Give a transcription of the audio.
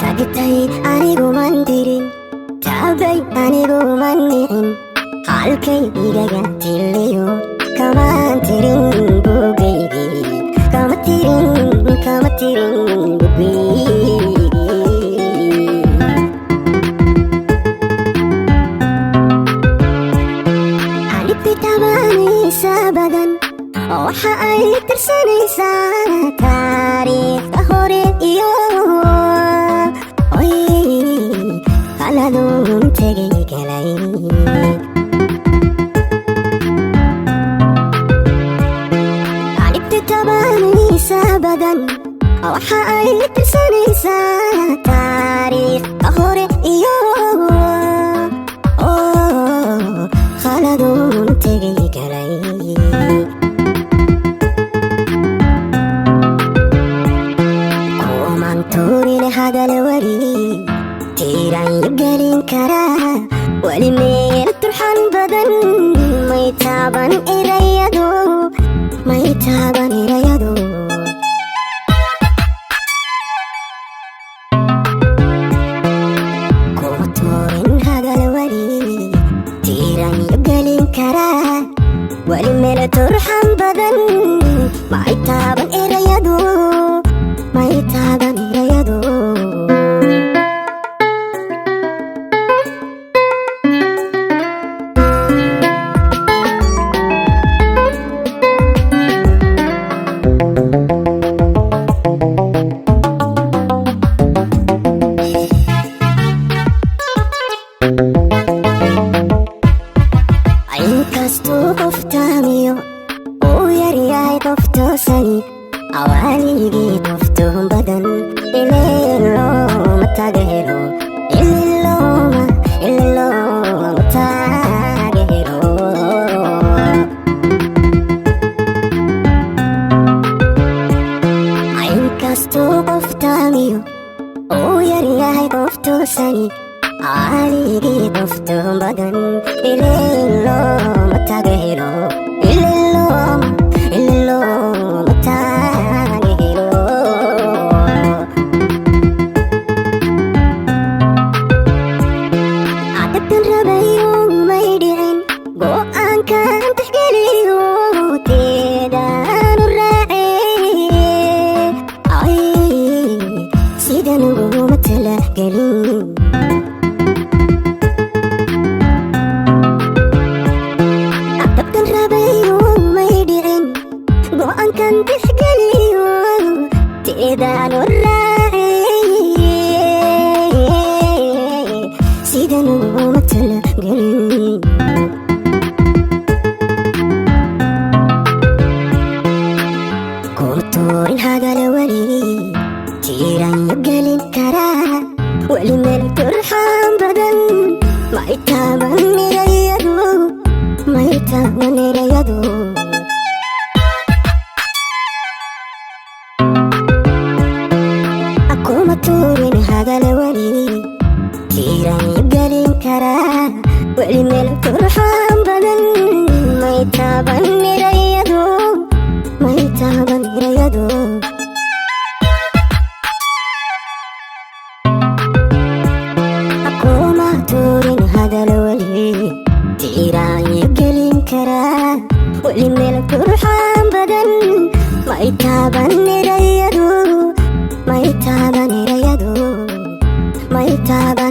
Tagtay anigu man dirin, Tabaye anigu man nicin, Halkey igaga tiiliyoo, Kaman tirin bogeygee, tirin bogeygee. Tabaneysaa badan, waxa ay tirsaneysaa taariikhda hore iyo Khalid tagay galay. Dhibtey tabaneysaa badan, waxa ay tirsaneysaa taariikhda hore iyo Khalid tagay galay. Kumaan tuurin hadal Weli, tiiraanyo gelin karaa, Weli meel turxan badan, may taaban erayado, may taaban erayado. Kuma tuurin hadal Weli, tiiraanyo gelin karaa, Weli meel turxan badan, may taaban erayado, may taaban erayado. Inkastuu qoftaamiyo uu yaryahay qoftoosani, awaaligii qoftuun badan, ilooma taageero, ilooma taageero. Inkastuu qoftaamiyo uu yaryahay qoftoosani, awaaligii qoftuun badan, ilooma taageero, ilooma taageero. Adabtan rabayo may dhicin, go'aankan tixgeliyo, teedaan u raacee, sidan uguma talagelin. Go'aankan tixgeliyo, teedaan u raacee, sidan uguma talagelin. Kuma tuurin hadal Weli, tiiraanyo gelin karaa, Weli meel turxan badan, may taaban erayado, may taaban erayado. Kuma tuurin hadal Weli, tiiraanyo gelin karaa, Weli meel turxan badan, may taaban erayado, may taaban erayado. Kuma tuurin hadal Weli, tiiraanyo gelin karaa, Weli meel turxan badan, may taaban erayado, may taaban erayado, may taaban